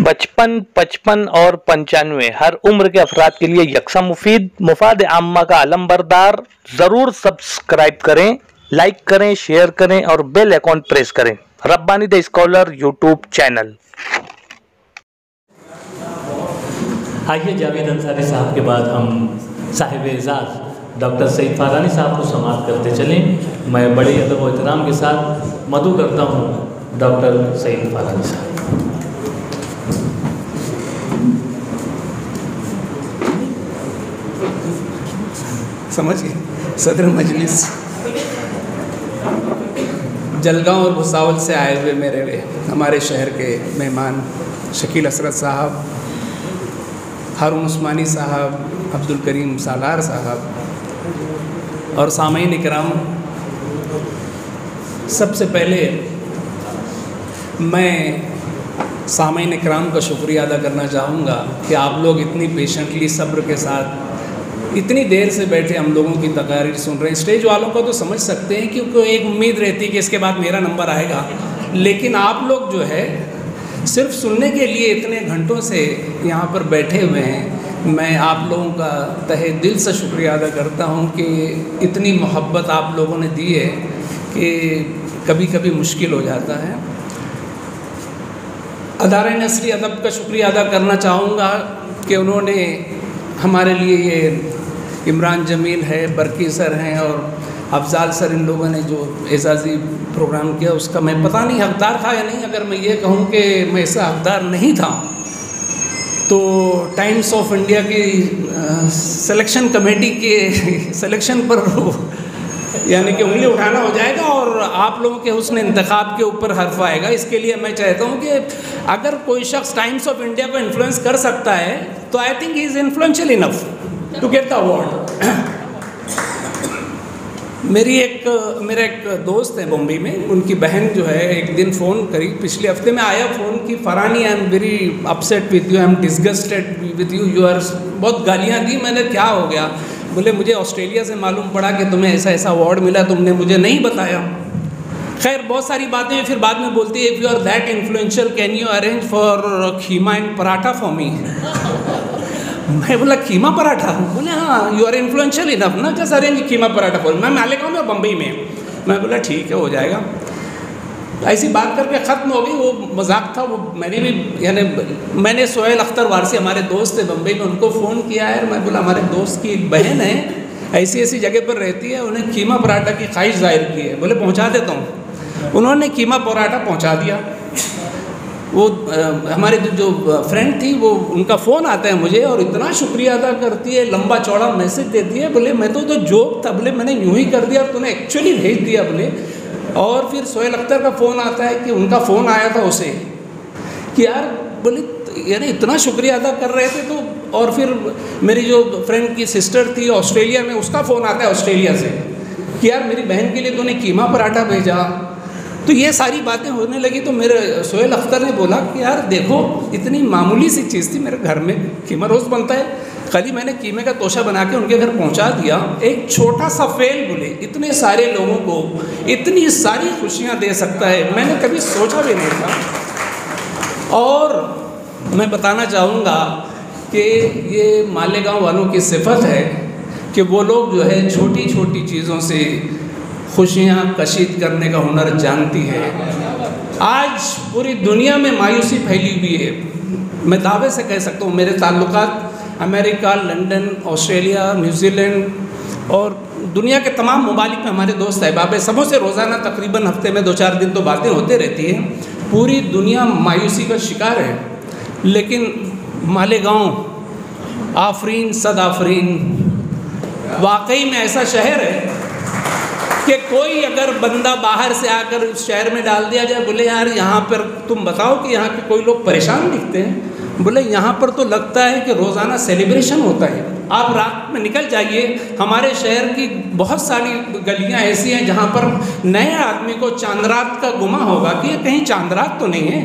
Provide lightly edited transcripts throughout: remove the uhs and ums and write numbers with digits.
55, 55 और 95 हर उम्र के अफराद के लिए यकसा मुफीद मुफाद आम्मा का आलम बरदार। जरूर सब्सक्राइब करें, लाइक करें, शेयर करें और बेल आइकॉन प्रेस करें। Rabbani the scholar YouTube channel. आइए जावेद अंसारी साहब के बाद हम साहिब एजाज़ डॉक्टर सईद फारानी साहब को समाप्त करते चलें। मैं बड़े अदब व एहतराम के साथ मदू करता हूँ डॉक्टर सईद फारानी साहब। समझ गए सदर मजलिस जलगांव और भुसावल से आए हुए मेरे हमारे शहर के मेहमान शकील असरत साहब, हारून उस्मानी साहब, अब्दुल करीम सालार साहब और सामईन इकराम, सबसे पहले मैं सामईन इकराम का शुक्रिया अदा करना चाहूँगा कि आप लोग इतनी पेशेंटली सब्र के साथ इतनी देर से बैठे हम लोगों की तकारीर सुन रहे हैं। स्टेज वालों को तो समझ सकते हैं क्योंकि एक उम्मीद रहती है कि इसके बाद मेरा नंबर आएगा, लेकिन आप लोग जो है सिर्फ सुनने के लिए इतने घंटों से यहाँ पर बैठे हुए हैं। मैं आप लोगों का तहे दिल से शुक्रिया अदा करता हूँ कि इतनी मोहब्बत आप लोगों ने दी है कि कभी कभी मुश्किल हो जाता है। अदारा नसरी अदब का शुक्रिया अदा करना चाहूँगा कि उन्होंने हमारे लिए ये इमरान जमील है, बरकी सर हैं और अफजाल सर, इन लोगों ने जो एजाज़ी प्रोग्राम किया उसका मैं पता नहीं हकदार था या नहीं। अगर मैं ये कहूँ कि मैं ऐसा हकदार नहीं था तो टाइम्स ऑफ इंडिया की सिलेक्शन कमेटी के सिलेक्शन पर यानी कि उंगली उठाना हो जाएगा और आप लोगों के हुस्न इंतखाब के ऊपर हर्फ आएगा। इसके लिए मैं चाहता हूँ कि अगर कोई शख्स टाइम्स ऑफ इंडिया को इन्फ्लुएंस कर सकता है तो I think he is influential enough to get the award. मेरा एक दोस्त है बॉम्बे में, उनकी बहन जो है एक दिन फ़ोन करी, पिछले हफ्ते में आया फ़ोन की, फ़रानी I am very upset with you, I am disgusted with you, you are, बहुत गालियाँ दी। मैंने क्या हो गया? बोले मुझे ऑस्ट्रेलिया से मालूम पड़ा कि तुम्हें ऐसा ऐसा अवार्ड मिला, तुमने मुझे नहीं बताया। खैर बहुत सारी बातें फिर बाद में बोलती है, if you are that influential can you arrange for keema and paratha for me. मैं बोला खीमा पराठा? बोले हाँ, यू आर इन्फ्लुएंशियल इनफ ना, just arrange keema paratha for me. मैं मालेगांव में बम्बई में। मैं बोला ठीक है, हो जाएगा। ऐसी बात करके ख़त्म हो गई। वो मजाक था। वो मैंने भी यानी मैंने सोहेल अख्तर वारसी, हमारे दोस्त थे बम्बई में, उनको फ़ोन किया है। मैं बोला हमारे दोस्त की एक बहन है, ऐसी ऐसी जगह पर रहती है, उन्हें कीमा पराठा की ख्वाहिश जाहिर की है। बोले पहुंचा देता हूँ। उन्होंने कीमा पराठा पहुंचा दिया। वो हमारी जो फ्रेंड थी वो, उनका फ़ोन आता है मुझे और इतना शुक्रिया अदा करती है, लंबा चौड़ा मैसेज देती है। बोले मैं तो जोक था, बोले मैंने यूँ ही कर दिया और तूने एक्चुअली भेज दिया। बोले और फिर सोहेल अख्तर का फ़ोन आता है कि उनका फ़ोन आया था उसे कि यार, बोले यानी इतना शुक्रिया अदा कर रहे थे तो। और फिर मेरी जो फ्रेंड की सिस्टर थी ऑस्ट्रेलिया में, उसका फ़ोन आता है ऑस्ट्रेलिया से कि यार मेरी बहन के लिए तूने कीमा पराठा भेजा। तो ये सारी बातें होने लगी तो मेरे सोहेल अख्तर ने बोला कि यार देखो, इतनी मामूली सी चीज़ थी, मेरे घर में कीमा रोज़ बनता है, खाली मैंने कीमे का तोशा बना के उनके घर पहुंचा दिया। एक छोटा सा फेल बोले इतने सारे लोगों को इतनी सारी खुशियां दे सकता है, मैंने कभी सोचा भी नहीं था। और मैं बताना चाहूँगा कि ये मालेगांव वालों की सिफत है कि वो लोग जो है छोटी छोटी चीज़ों से खुशियाँ कशीद करने का हुनर जानती है। आज पूरी दुनिया में मायूसी फैली हुई है। मैं दावे से कह सकता हूँ, मेरे ताल्लुकात अमेरिका, लंदन, ऑस्ट्रेलिया, न्यूजीलैंड और दुनिया के तमाम ममालिक में हमारे दोस्त अहबाब है। सबों से रोज़ाना तकरीबन हफ्ते में 2-4 दिन तो बातें होते रहती हैं। पूरी दुनिया मायूसी का शिकार है, लेकिन मालेगांव आफरीन सद आफरीन वाकई में ऐसा शहर है कि कोई अगर बंदा बाहर से आकर उस शहर में डाल दिया जाए, बोले यार यहाँ पर तुम बताओ कि यहाँ के कोई लोग परेशान दिखते हैं, बोले यहाँ पर तो लगता है कि रोज़ाना सेलिब्रेशन होता है। आप रात में निकल जाइए, हमारे शहर की बहुत सारी गलियाँ ऐसी हैं जहाँ पर नए आदमी को चांद रात का गुमा होगा कि ये कहीं चांद रात तो नहीं है,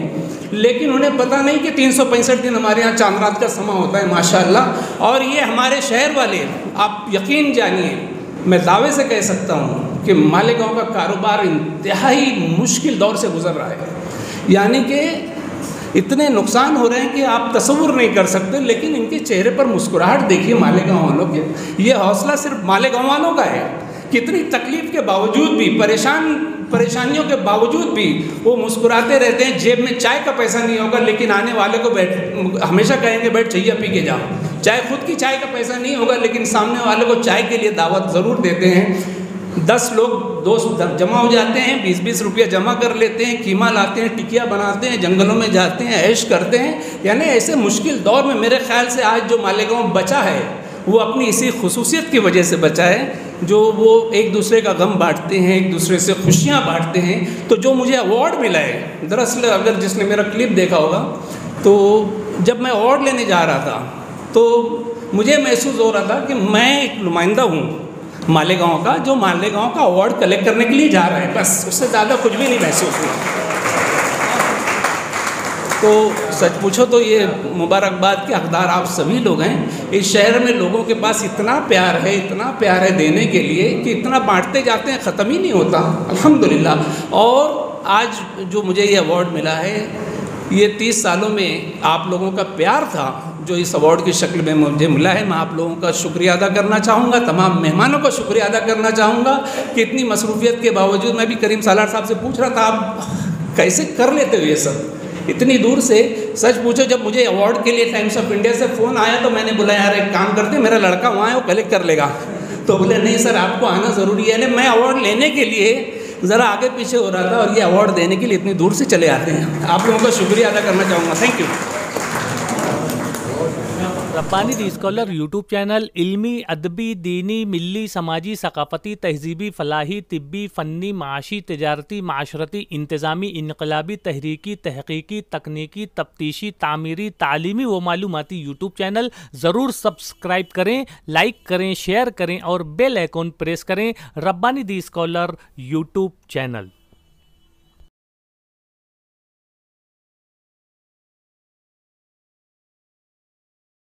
लेकिन उन्हें पता नहीं कि 365 दिन हमारे यहाँ चांद रात का समा होता है माशाअल्लाह। और ये हमारे शहर वाले, आप यकीन जानिए, मैं दावे से कह सकता हूँ कि मालेगांव का कारोबार इंतहाई मुश्किल दौर से गुजर रहा है। यानी कि इतने नुकसान हो रहे हैं कि आप तसव्वुर नहीं कर सकते। लेकिन इनके चेहरे पर मुस्कुराहट देखिए मालेगांव वालों के। ये हौसला सिर्फ मालेगांव वालों का है। कितनी तकलीफ के बावजूद भी, परेशानियों के बावजूद भी वो मुस्कुराते रहते हैं। जेब में चाय का पैसा नहीं होगा, लेकिन आने वाले को हमेशा कहेंगे बैठ चाहिए पी के जाओ। चाहे खुद की चाय का पैसा नहीं होगा, लेकिन सामने वाले को चाय के लिए दावत ज़रूर देते हैं। 10 लोग दोस्त जमा हो जाते हैं, 20-20 रुपया जमा कर लेते हैं, कीमा लाते हैं, टिकिया बनाते हैं, जंगलों में जाते हैं, ऐश करते हैं। यानी ऐसे मुश्किल दौर में मेरे ख्याल से आज जो मालेगांव बचा है वो अपनी इसी खुसूसियत की वजह से बचा है, जो वो एक दूसरे का गम बांटते हैं, एक दूसरे से खुशियाँ बांटते हैं। तो जो मुझे अवार्ड मिला है, दरअसल अगर जिसने मेरा क्लिप देखा होगा, तो जब मैं अवार्ड लेने जा रहा था तो मुझे महसूस हो रहा था कि मैं एक नुमाइंदा हूँ मालेगांव का, जो मालेगांव का अवार्ड कलेक्ट करने के लिए जा रहा है। बस उससे ज़्यादा कुछ भी नहीं महसूस हुआ। तो सच पूछो तो ये मुबारकबाद के हकदार आप सभी लोग हैं। इस शहर में लोगों के पास इतना प्यार है देने के लिए कि इतना बांटते जाते हैं, ख़त्म ही नहीं होता, अल्हम्दुलिल्लाह। और आज जो मुझे ये अवार्ड मिला है, ये 30 सालों में आप लोगों का प्यार था जो इस अवार्ड की शक्ल में मुझे मिला है। मैं आप लोगों का शुक्रिया अदा करना चाहूँगा, तमाम मेहमानों का शुक्रिया अदा करना चाहूँगा कि इतनी मसरूफियत के बावजूद, मैं भी करीम सालार साहब से पूछ रहा था आप कैसे कर लेते हो ये सब इतनी दूर से। सच पूछो, जब मुझे अवार्ड के लिए टाइम्स ऑफ इंडिया से फ़ोन आया तो मैंने बोला यार एक काम करते, मेरा लड़का वहाँ है, वो कलेक्ट कर लेगा। तो बोले नहीं सर आपको आना ज़रूरी है। मैं अवार्ड लेने के लिए ज़रा आगे पीछे हो रहा था और ये अवार्ड देने के लिए इतनी दूर से चले आते हैं। आप लोगों का शुक्रिया अदा करना चाहूँगा। Thank you. Rabbani the scholar YouTube channel इल्मी, अदबी, दीनी, मिली, समाजी, सकाफ़ती, तहजीबी, फ़लाही, तिब्बी, फ़न्नी, माशी, तिजारती, माशरती, इंतज़ामी, इनकलाबी, तहरीकी, तहक़ीक़ी, तकनीकी, तफ्तीशी, तामीरी, तालीमी व मालूमाती यूट्यूब चैनल ज़रूर सब्सक्राइब करें, लाइक करें, शेयर करें और बेल आइकॉन प्रेस करें। Rabbani the scholar YouTube channel.